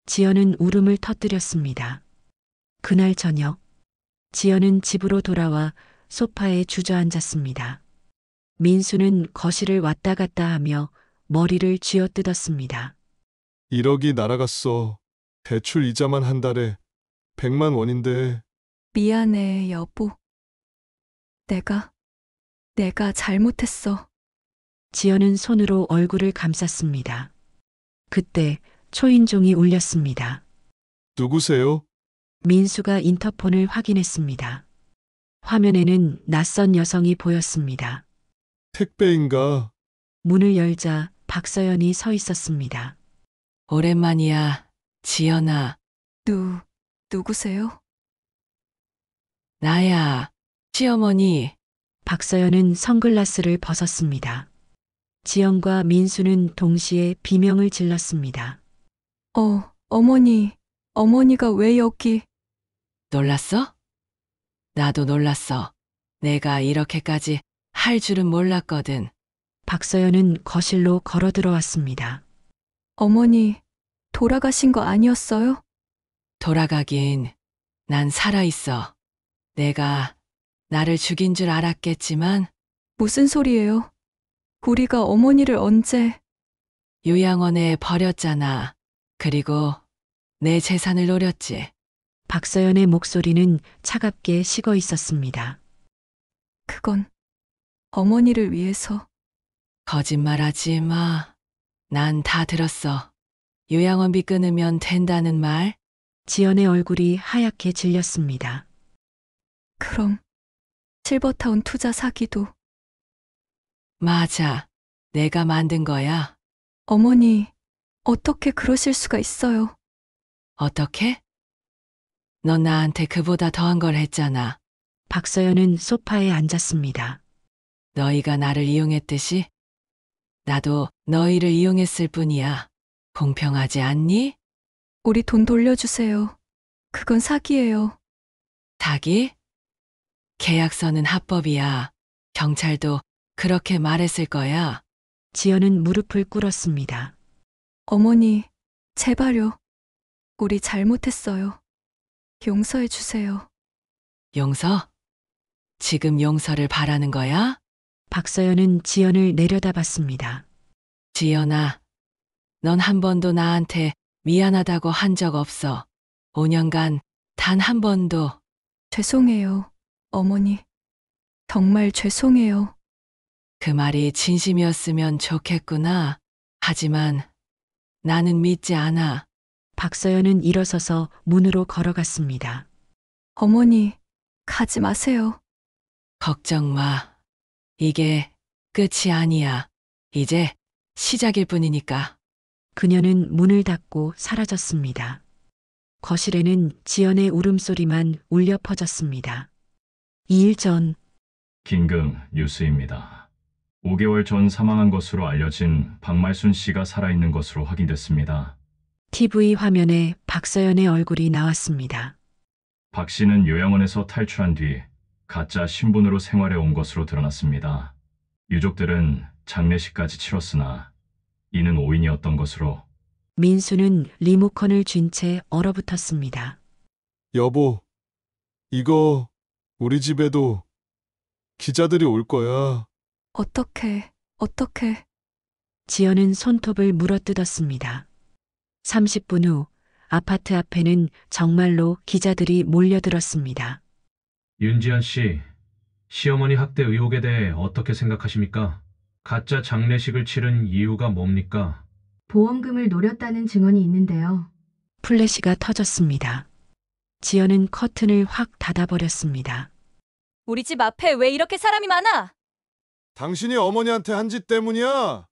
지연은 울음을 터뜨렸습니다. 그날 저녁, 지연은 집으로 돌아와 소파에 주저앉았습니다. 민수는 거실을 왔다 갔다 하며 머리를 쥐어뜯었습니다. 1억이 날아갔어. 대출 이자만 한 달에 100만 원인데. 미안해, 여보. 내가 잘못했어. 지연은 손으로 얼굴을 감쌌습니다. 그때 초인종이 울렸습니다. 누구세요? 민수가 인터폰을 확인했습니다. 화면에는 낯선 여성이 보였습니다. 택배인가? 문을 열자 박서연이 서 있었습니다. 오랜만이야, 지연아. 누구세요? 나야, 시어머니. 박서연은 선글라스를 벗었습니다. 지연과 민수는 동시에 비명을 질렀습니다. 어머니가 왜 여기? 놀랐어? 나도 놀랐어. 내가 이렇게까지 할 줄은 몰랐거든. 박서연은 거실로 걸어 들어왔습니다. 어머니, 돌아가신 거 아니었어요? 돌아가긴, 난 살아있어. 내가 나를 죽인 줄 알았겠지만. 무슨 소리예요? 우리가 어머니를 언제? 요양원에 버렸잖아. 그리고 내 재산을 노렸지. 박서연의 목소리는 차갑게 식어 있었습니다. 그건 어머니를 위해서. 거짓말하지 마. 난 다 들었어. 요양원비 끊으면 된다는 말? 지연의 얼굴이 하얗게 질렸습니다. 그럼 실버타운 투자 사기도. 맞아. 내가 만든 거야. 어머니, 어떻게 그러실 수가 있어요? 어떻게? 넌 나한테 그보다 더한 걸 했잖아. 박서연은 소파에 앉았습니다. 너희가 나를 이용했듯이 나도 너희를 이용했을 뿐이야. 공평하지 않니? 우리 돈 돌려주세요. 그건 사기예요. 사기? 계약서는 합법이야. 경찰도 그렇게 말했을 거야. 지연은 무릎을 꿇었습니다. 어머니, 제발요. 우리 잘못했어요. 용서해 주세요. 용서? 지금 용서를 바라는 거야? 박서연은 지연을 내려다봤습니다. 지연아, 넌 한 번도 나한테 미안하다고 한 적 없어. 5년간 단 한 번도. 죄송해요, 어머니. 정말 죄송해요. 그 말이 진심이었으면 좋겠구나. 하지만 나는 믿지 않아. 박서연은 일어서서 문으로 걸어갔습니다. 어머니, 가지 마세요. 걱정 마. 이게 끝이 아니야. 이제 시작일 뿐이니까. 그녀는 문을 닫고 사라졌습니다. 거실에는 지연의 울음소리만 울려 퍼졌습니다. 2일 전 긴급 뉴스입니다. 5개월 전 사망한 것으로 알려진 박말순 씨가 살아있는 것으로 확인됐습니다. TV 화면에 박서연의 얼굴이 나왔습니다. 박 씨는 요양원에서 탈출한 뒤 가짜 신분으로 생활해 온 것으로 드러났습니다. 유족들은 장례식까지 치렀으나 이는 오인이었던 것으로. 민수는 리모컨을 쥔 채 얼어붙었습니다. 여보, 이거 우리 집에도 기자들이 올 거야. 어떡해. 지연은 손톱을 물어뜯었습니다. 30분 후 아파트 앞에는 정말로 기자들이 몰려들었습니다. 윤지연 씨, 시어머니 학대 의혹에 대해 어떻게 생각하십니까? 가짜 장례식을 치른 이유가 뭡니까? 보험금을 노렸다는 증언이 있는데요. 플래시가 터졌습니다. 지연은 커튼을 확 닫아버렸습니다. 우리 집 앞에 왜 이렇게 사람이 많아? 당신이 어머니한테 한 짓 때문이야.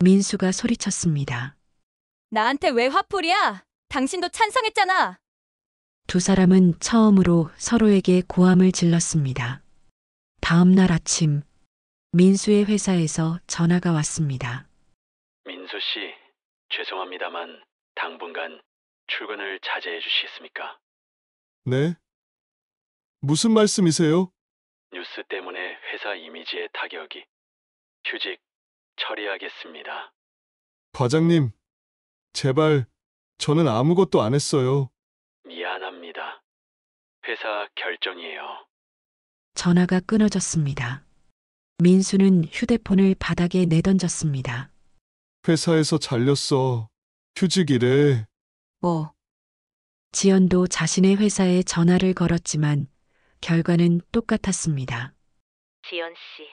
민수가 소리쳤습니다. 나한테 왜 화풀이야? 당신도 찬성했잖아. 두 사람은 처음으로 서로에게 고함을 질렀습니다. 다음 날 아침, 민수의 회사에서 전화가 왔습니다. 민수 씨, 죄송합니다만 당분간 출근을 자제해 주시겠습니까? 네? 무슨 말씀이세요? 뉴스 때문에 회사 이미지에 타격이. 휴직 처리하겠습니다. 과장님, 제발 저는 아무것도 안 했어요. 미안합니다. 회사 결정이에요. 전화가 끊어졌습니다. 민수는 휴대폰을 바닥에 내던졌습니다. 회사에서 잘렸어. 휴직이래. 뭐? 지연도 자신의 회사에 전화를 걸었지만 결과는 똑같았습니다. 지연 씨,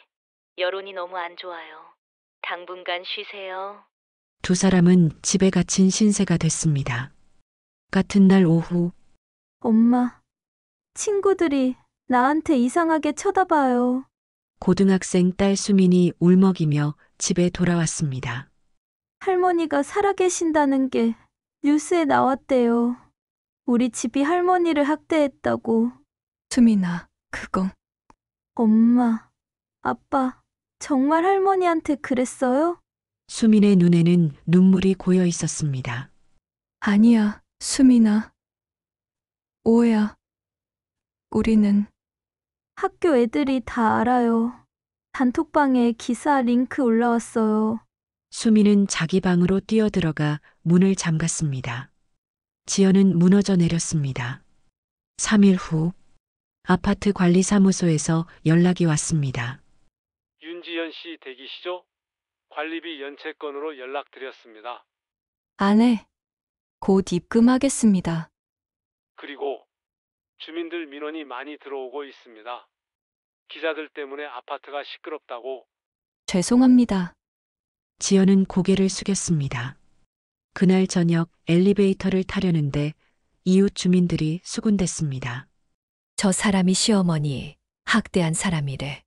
여론이 너무 안 좋아요. 당분간 쉬세요. 두 사람은 집에 갇힌 신세가 됐습니다. 같은 날 오후 엄마, 친구들이 나한테 이상하게 쳐다봐요. 고등학생 딸 수민이 울먹이며 집에 돌아왔습니다. 할머니가 살아계신다는 게 뉴스에 나왔대요. 우리 집이 할머니를 학대했다고. 수민아, 그건. 엄마, 아빠, 정말 할머니한테 그랬어요? 수민의 눈에는 눈물이 고여 있었습니다. 아니야, 수민아. 오해야. 우리는 학교 애들이 다 알아요. 단톡방에 기사 링크 올라왔어요. 수민은 자기 방으로 뛰어들어가 문을 잠갔습니다. 지연은 무너져 내렸습니다. 3일 후 아파트 관리사무소에서 연락이 왔습니다. 윤지연 씨 대기시죠? 관리비 연체건으로 연락드렸습니다. 안 해. 곧 입금하겠습니다. 그리고 주민들 민원이 많이 들어오고 있습니다. 기자들 때문에 아파트가 시끄럽다고. 죄송합니다. 지연은 고개를 숙였습니다. 그날 저녁 엘리베이터를 타려는데 이웃 주민들이 수군댔습니다. 저 사람이 시어머니 학대한 사람이래.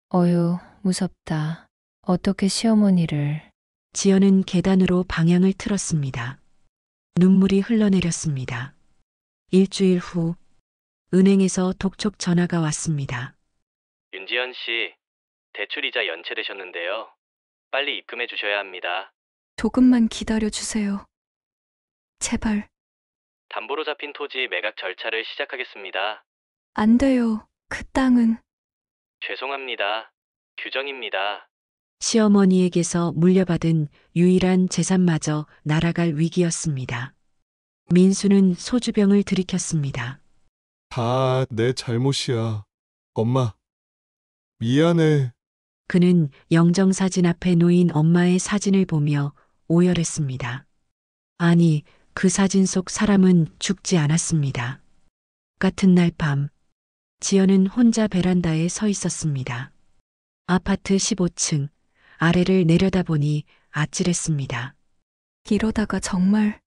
어휴, 무섭다. 어떻게 시어머니를. 지연은 계단으로 방향을 틀었습니다. 눈물이 흘러내렸습니다. 일주일 후 은행에서 독촉 전화가 왔습니다. 윤지연 씨, 대출이자 연체되셨는데요. 빨리 입금해 주셔야 합니다. 조금만 기다려 주세요. 제발. 담보로 잡힌 토지 매각 절차를 시작하겠습니다. 안 돼요. 그 땅은. 죄송합니다. 규정입니다. 시어머니에게서 물려받은 유일한 재산마저 날아갈 위기였습니다. 민수는 소주병을 들이켰습니다. 다 내 잘못이야. 엄마, 미안해. 그는 영정사진 앞에 놓인 엄마의 사진을 보며 오열했습니다. 아니, 그 사진 속 사람은 죽지 않았습니다. 같은 날 밤, 지연은 혼자 베란다에 서 있었습니다. 아파트 15층 아래를 내려다보니 아찔했습니다. 이러다가 정말.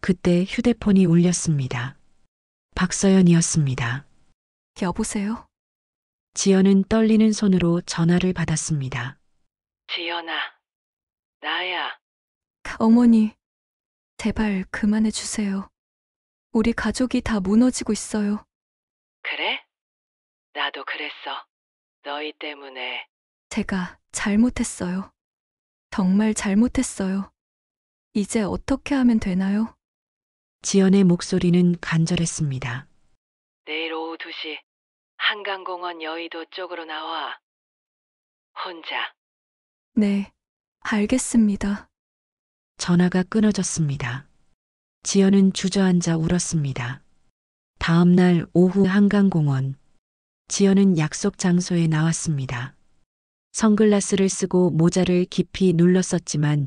그때 휴대폰이 울렸습니다. 박서연이었습니다. 여보세요? 지연은 떨리는 손으로 전화를 받았습니다. 지연아, 나야. 어머니, 제발 그만해 주세요. 우리 가족이 다 무너지고 있어요. 그래? 나도 그랬어. 너희 때문에. 제가 잘못했어요. 정말 잘못했어요. 이제 어떻게 하면 되나요? 지연의 목소리는 간절했습니다. 내일 오후 2시 한강공원 여의도 쪽으로 나와. 혼자. 네, 알겠습니다. 전화가 끊어졌습니다. 지연은 주저앉아 울었습니다. 다음 날 오후 한강공원. 지연은 약속 장소에 나왔습니다. 선글라스를 쓰고 모자를 깊이 눌렀었지만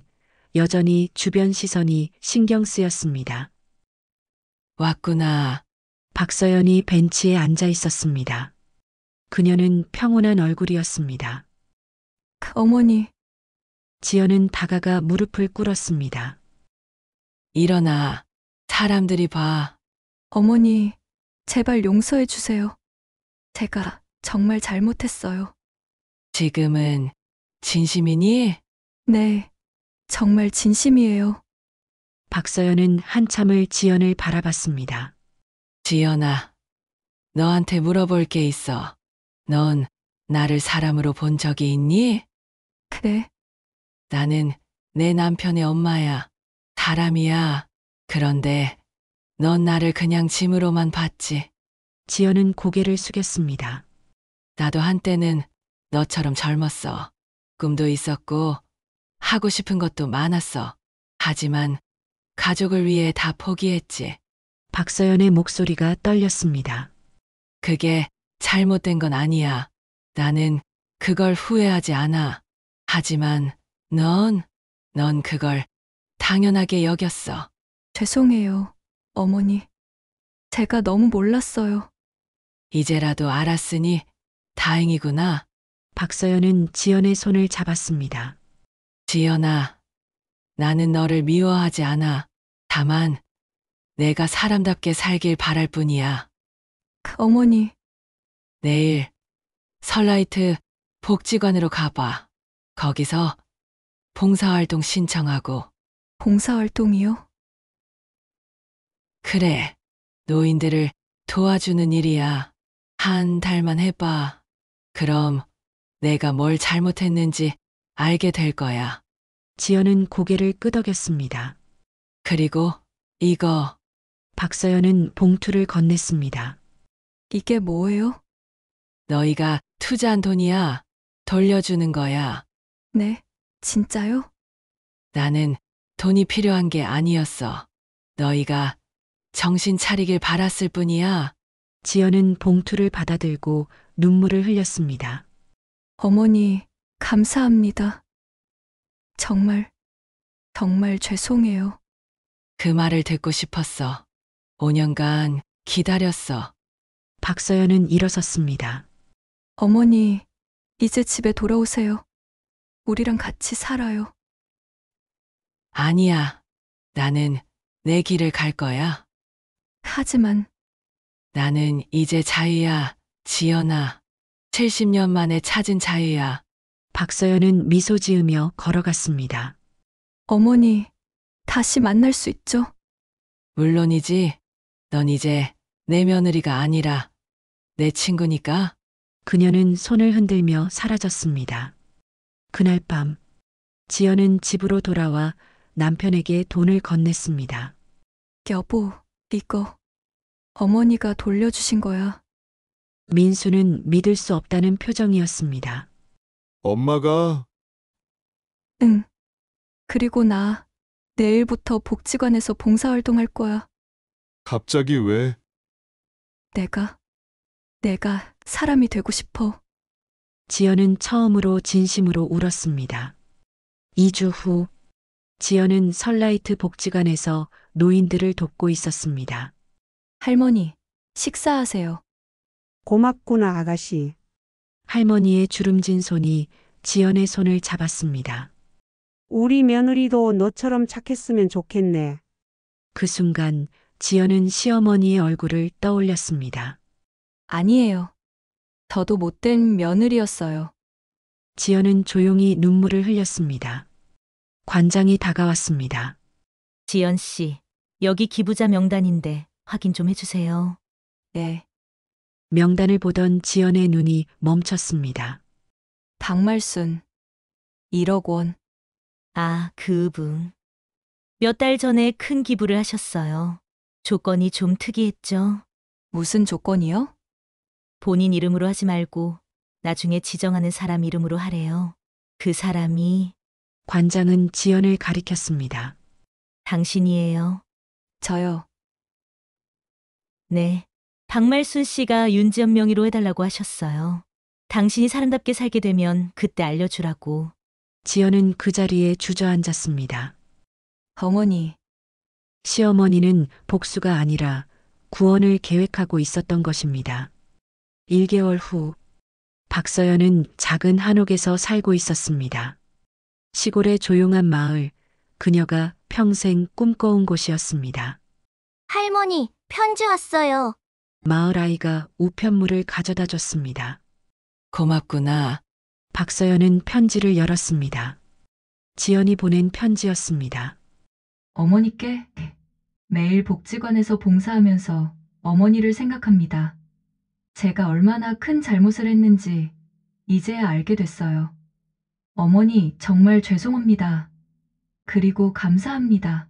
여전히 주변 시선이 신경 쓰였습니다. 왔구나. 박서연이 벤치에 앉아 있었습니다. 그녀는 평온한 얼굴이었습니다. 어머니. 지연은 다가가 무릎을 꿇었습니다. 일어나. 사람들이 봐. 어머니, 제발 용서해 주세요. 제가 정말 잘못했어요. 지금은 진심이니? 네, 정말 진심이에요. 박서연은 한참을 지연을 바라봤습니다. 지연아, 너한테 물어볼 게 있어. 넌 나를 사람으로 본 적이 있니? 네. 나는 내 남편의 엄마야. 사람이야. 그런데 넌 나를 그냥 짐으로만 봤지. 지연은 고개를 숙였습니다. 나도 한때는 너처럼 젊었어. 꿈도 있었고 하고 싶은 것도 많았어. 하지만 가족을 위해 다 포기했지. 박서연의 목소리가 떨렸습니다. 그게 잘못된 건 아니야. 나는 그걸 후회하지 않아. 하지만 넌 그걸 당연하게 여겼어. 죄송해요, 어머니. 제가 너무 몰랐어요. 이제라도 알았으니 다행이구나. 박서연은 지연의 손을 잡았습니다. 지연아, 나는 너를 미워하지 않아. 다만 내가 사람답게 살길 바랄 뿐이야. 어머니. 내일 설라이트 복지관으로 가봐. 거기서 봉사활동 신청하고. 봉사활동이요? 그래, 노인들을 도와주는 일이야. 한 달만 해봐. 그럼 내가 뭘 잘못했는지 알게 될 거야. 지연은 고개를 끄덕였습니다. 그리고 이거. 박서연은 봉투를 건넸습니다. 이게 뭐예요? 너희가 투자한 돈이야. 돌려주는 거야. 네, 진짜요? 나는 돈이 필요한 게 아니었어. 너희가 정신 차리길 바랐을 뿐이야. 지연은 봉투를 받아들고 눈물을 흘렸습니다. 어머니, 감사합니다. 정말 죄송해요. 그 말을 듣고 싶었어. 5년간 기다렸어. 박서연은 일어섰습니다. 어머니, 이제 집에 돌아오세요. 우리랑 같이 살아요. 아니야. 나는 내 길을 갈 거야. 하지만 나는 이제 자유야, 지연아. 70년 만에 찾은 자유야. 박서연은 미소 지으며 걸어갔습니다. 어머니, 다시 만날 수 있죠? 물론이지. 넌 이제 내 며느리가 아니라 내 친구니까. 그녀는 손을 흔들며 사라졌습니다. 그날 밤, 지연은 집으로 돌아와 남편에게 돈을 건넸습니다. 여보, 이거 어머니가 돌려주신 거야. 민수는 믿을 수 없다는 표정이었습니다. 엄마가? 응. 그리고 나 내일부터 복지관에서 봉사활동할 거야. 갑자기 왜? 내가 사람이 되고 싶어. 지연은 처음으로 진심으로 울었습니다. 2주 후, 지연은 설라이트 복지관에서 노인들을 돕고 있었습니다. 할머니, 식사하세요. 고맙구나, 아가씨. 할머니의 주름진 손이 지연의 손을 잡았습니다. 우리 며느리도 너처럼 착했으면 좋겠네. 그 순간 지연은 시어머니의 얼굴을 떠올렸습니다. 아니에요. 저도 못된 며느리였어요. 지연은 조용히 눈물을 흘렸습니다. 관장이 다가왔습니다. 지연 씨, 여기 기부자 명단인데 확인 좀 해주세요. 네. 명단을 보던 지연의 눈이 멈췄습니다. 박말순 1억 원. 아, 그분. 몇 달 전에 큰 기부를 하셨어요. 조건이 좀 특이했죠. 무슨 조건이요? 본인 이름으로 하지 말고 나중에 지정하는 사람 이름으로 하래요. 그 사람이 관장은 지연을 가리켰습니다. 당신이에요. 저요. 네. 박말순 씨가 윤지연 명의로 해달라고 하셨어요. 당신이 사람답게 살게 되면 그때 알려주라고. 지연은 그 자리에 주저앉았습니다. 어머니, 시어머니는 복수가 아니라 구원을 계획하고 있었던 것입니다. 1개월 후, 박서연은 작은 한옥에서 살고 있었습니다. 시골의 조용한 마을, 그녀가 평생 꿈꿔온 곳이었습니다. 할머니, 편지 왔어요. 마을 아이가 우편물을 가져다 줬습니다. 고맙구나. 박서연은 편지를 열었습니다. 지연이 보낸 편지였습니다. 어머니께 매일 복지관에서 봉사하면서 어머니를 생각합니다. 제가 얼마나 큰 잘못을 했는지 이제야 알게 됐어요. 어머니 정말 죄송합니다. 그리고 감사합니다.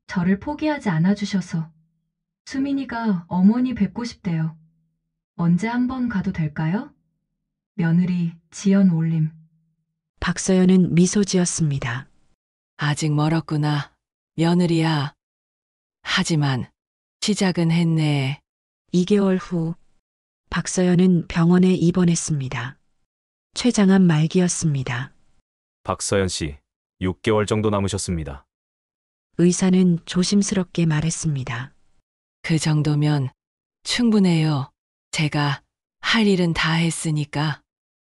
저를 포기하지 않아주셔서. 수민이가 어머니 뵙고 싶대요. 언제 한번 가도 될까요? 며느리 지연 올림. 박서연은 미소 지었습니다. 아직 멀었구나. 며느리야. 하지만 시작은 했네. 2개월 후 박서연은 병원에 입원했습니다. 췌장암 말기였습니다. 박서연 씨, 6개월 정도 남으셨습니다. 의사는 조심스럽게 말했습니다. 그 정도면 충분해요. 제가 할 일은 다 했으니까.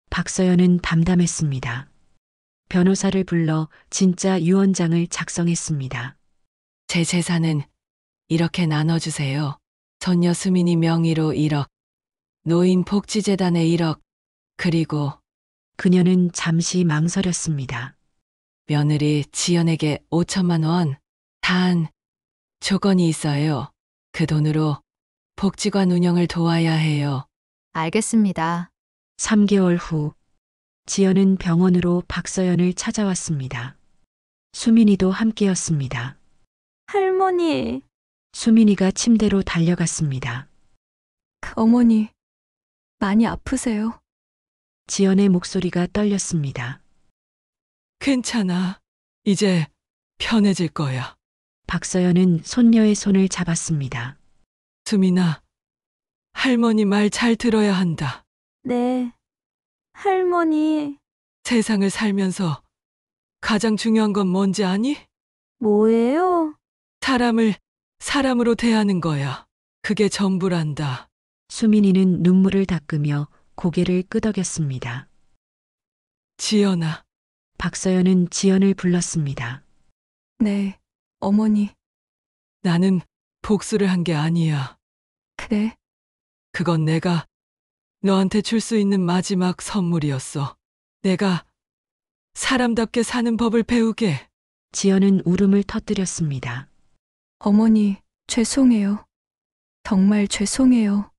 박서연은 담담했습니다. 변호사를 불러 진짜 유언장을 작성했습니다. 제 재산은 이렇게 나눠주세요. 손녀 수민이 명의로 1억, 노인복지재단에 1억, 그리고 그녀는 잠시 망설였습니다. 며느리 지연에게 5천만 원, 단 조건이 있어요. 그 돈으로 복지관 운영을 도와야 해요. 알겠습니다. 3개월 후 지연은 병원으로 박서연을 찾아왔습니다. 수민이도 함께였습니다. 할머니, 수민이가 침대로 달려갔습니다. 어머니, 많이 아프세요? 지연의 목소리가 떨렸습니다. 괜찮아. 이제 편해질 거야. 박서연은 손녀의 손을 잡았습니다. 수민아, 할머니 말 잘 들어야 한다. 네. 할머니, 세상을 살면서 가장 중요한 건 뭔지 아니? 뭐예요? 사람을 사람으로 대하는 거야. 그게 전부란다. 수민이는 눈물을 닦으며 고개를 끄덕였습니다. 지연아. 박서연은 지연을 불렀습니다. 네, 어머니. 나는 복수를 한 게 아니야. 그래? 그건 내가 너한테 줄 수 있는 마지막 선물이었어. 내가 사람답게 사는 법을 배우게. 지연은 울음을 터뜨렸습니다. 어머니, 죄송해요. 정말 죄송해요.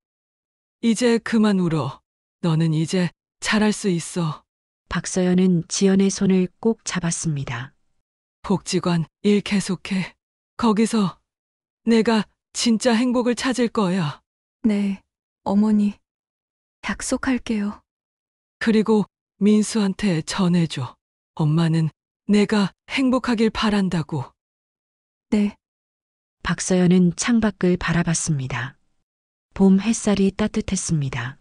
이제 그만 울어. 너는 이제 잘할 수 있어. 박서연은 지연의 손을 꼭 잡았습니다. 복지관 일 계속해. 거기서 내가 진짜 행복을 찾을 거야. 네, 어머니. 약속할게요. 그리고 민수한테 전해줘. 엄마는 내가 행복하길 바란다고. 네. 박서연은 창밖을 바라봤습니다. 봄 햇살이 따뜻했습니다.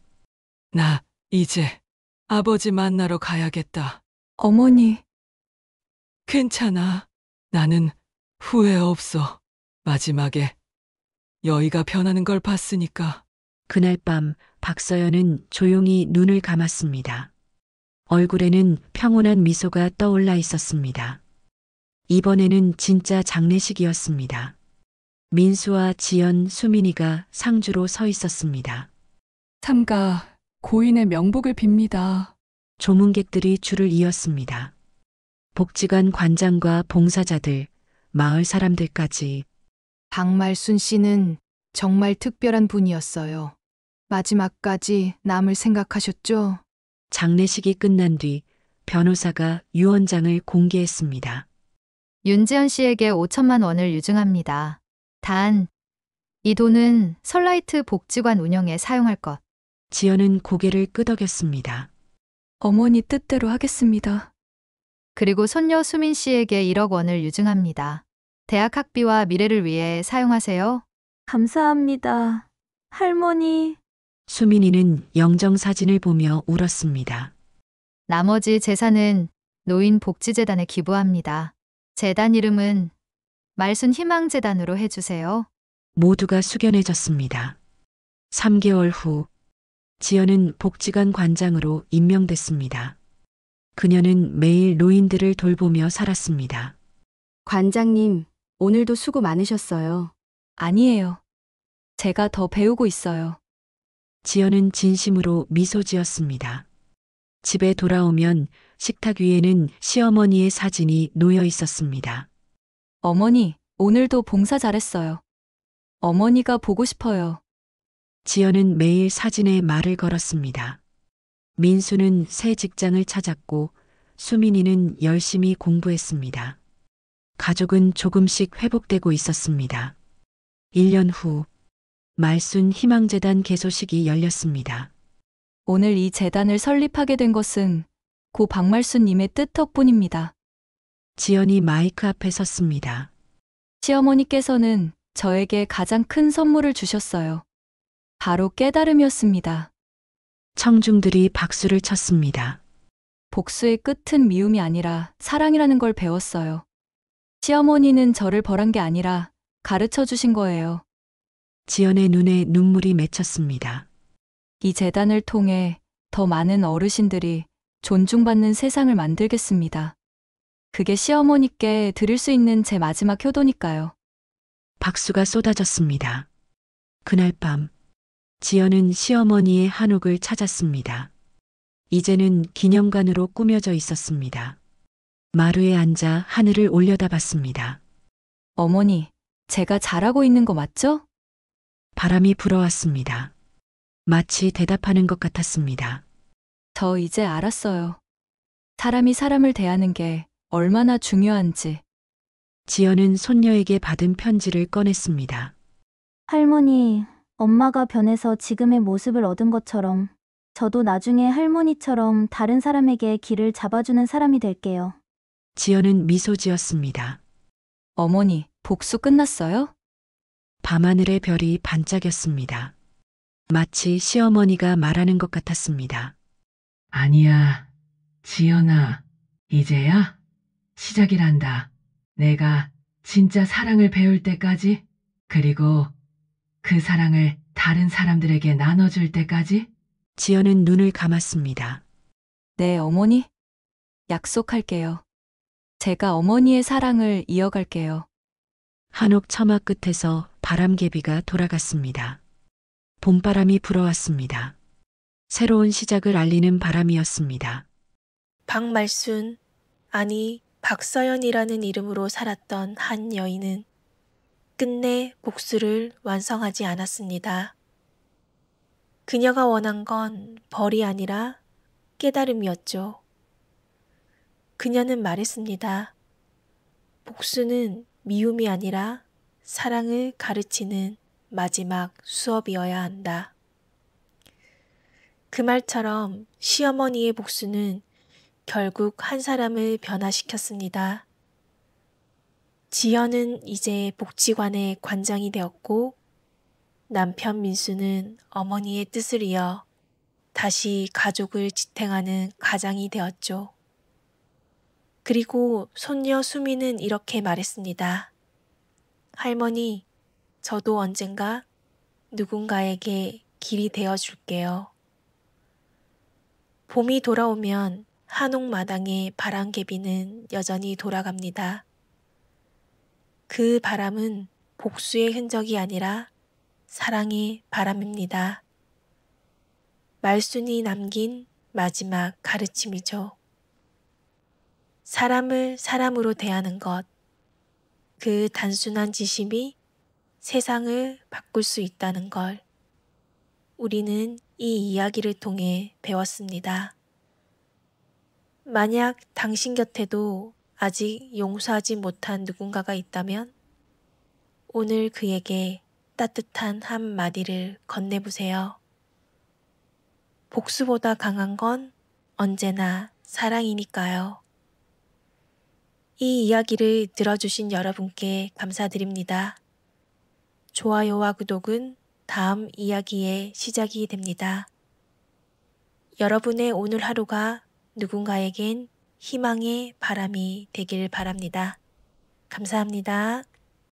나 이제 아버지 만나러 가야겠다. 어머니. 괜찮아. 나는 후회 없어. 마지막에 여의가 변하는 걸 봤으니까. 그날 밤 박서연은 조용히 눈을 감았습니다. 얼굴에는 평온한 미소가 떠올라 있었습니다. 이번에는 진짜 장례식이었습니다. 민수와 지연, 수민이가 상주로 서 있었습니다. 삼가 고인의 명복을 빕니다. 조문객들이 줄을 이었습니다. 복지관 관장과 봉사자들, 마을 사람들까지. 박말순 씨는 정말 특별한 분이었어요. 마지막까지 남을 생각하셨죠? 장례식이 끝난 뒤 변호사가 유언장을 공개했습니다. 윤지연 씨에게 5천만 원을 유증합니다. 단, 이 돈은 설라이트 복지관 운영에 사용할 것. 지연은 고개를 끄덕였습니다. 어머니 뜻대로 하겠습니다. 그리고 손녀 수민 씨에게 1억 원을 유증합니다. 대학 학비와 미래를 위해 사용하세요. 감사합니다. 할머니. 수민이는 영정사진을 보며 울었습니다. 나머지 재산은 노인복지재단에 기부합니다. 재단 이름은 말순 희망재단으로 해주세요. 모두가 숙연해졌습니다. 3개월 후 지연은 복지관 관장으로 임명됐습니다. 그녀는 매일 노인들을 돌보며 살았습니다. 관장님, 오늘도 수고 많으셨어요. 아니에요. 제가 더 배우고 있어요. 지연은 진심으로 미소 지었습니다. 집에 돌아오면 식탁 위에는 시어머니의 사진이 놓여 있었습니다. 어머니, 오늘도 봉사 잘했어요. 어머니가 보고 싶어요. 지연은 매일 사진에 말을 걸었습니다. 민수는 새 직장을 찾았고 수민이는 열심히 공부했습니다. 가족은 조금씩 회복되고 있었습니다. 1년 후 말순 희망재단 개소식이 열렸습니다. 오늘 이 재단을 설립하게 된 것은 고 박말순님의 뜻 덕분입니다. 지연이 마이크 앞에 섰습니다. 시어머니께서는 저에게 가장 큰 선물을 주셨어요. 바로 깨달음이었습니다. 청중들이 박수를 쳤습니다. 복수의 끝은 미움이 아니라 사랑이라는 걸 배웠어요. 시어머니는 저를 벌한 게 아니라 가르쳐 주신 거예요. 지연의 눈에 눈물이 맺혔습니다. 이 재단을 통해 더 많은 어르신들이 존중받는 세상을 만들겠습니다. 그게 시어머니께 드릴 수 있는 제 마지막 효도니까요. 박수가 쏟아졌습니다. 그날 밤 지연은 시어머니의 한옥을 찾았습니다. 이제는 기념관으로 꾸며져 있었습니다. 마루에 앉아 하늘을 올려다봤습니다. 어머니, 제가 잘하고 있는 거 맞죠? 바람이 불어왔습니다. 마치 대답하는 것 같았습니다. 저 이제 알았어요. 사람이 사람을 대하는 게 얼마나 중요한지. 지연은 손녀에게 받은 편지를 꺼냈습니다. 할머니, 엄마가 변해서 지금의 모습을 얻은 것처럼 저도 나중에 할머니처럼 다른 사람에게 길을 잡아주는 사람이 될게요. 지연은 미소 지었습니다. 어머니, 복수 끝났어요? 밤하늘의 별이 반짝였습니다. 마치 시어머니가 말하는 것 같았습니다. 아니야, 지연아. 이제야 시작이란다. 내가 진짜 사랑을 배울 때까지, 그리고 그 사랑을 다른 사람들에게 나눠줄 때까지. 지연은 눈을 감았습니다. 네, 어머니. 약속할게요. 제가 어머니의 사랑을 이어갈게요. 한옥 처마 끝에서 바람개비가 돌아갔습니다. 봄바람이 불어왔습니다. 새로운 시작을 알리는 바람이었습니다. 박말순, 아니 박서연이라는 이름으로 살았던 한 여인은 끝내 복수를 완성하지 않았습니다. 그녀가 원한 건 벌이 아니라 깨달음이었죠. 그녀는 말했습니다. 복수는 미움이 아니라 사랑을 가르치는 마지막 수업이어야 한다. 그 말처럼 시어머니의 복수는 결국 한 사람을 변화시켰습니다. 지연은 이제 복지관의 관장이 되었고 남편 민수는 어머니의 뜻을 이어 다시 가족을 지탱하는 가장이 되었죠. 그리고 손녀 수미는 이렇게 말했습니다. 할머니, 저도 언젠가 누군가에게 길이 되어줄게요. 봄이 돌아오면 한옥 마당의 바람개비는 여전히 돌아갑니다. 그 바람은 복수의 흔적이 아니라 사랑의 바람입니다. 말순이 남긴 마지막 가르침이죠. 사람을 사람으로 대하는 것, 그 단순한 지심이 세상을 바꿀 수 있다는 걸 우리는 이 이야기를 통해 배웠습니다. 만약 당신 곁에도 아직 용서하지 못한 누군가가 있다면 오늘 그에게 따뜻한 한마디를 건네보세요. 복수보다 강한 건 언제나 사랑이니까요. 이 이야기를 들어주신 여러분께 감사드립니다. 좋아요와 구독은 다음 이야기의 시작이 됩니다. 여러분의 오늘 하루가 누군가에겐 희망의 바람이 되길 바랍니다. 감사합니다.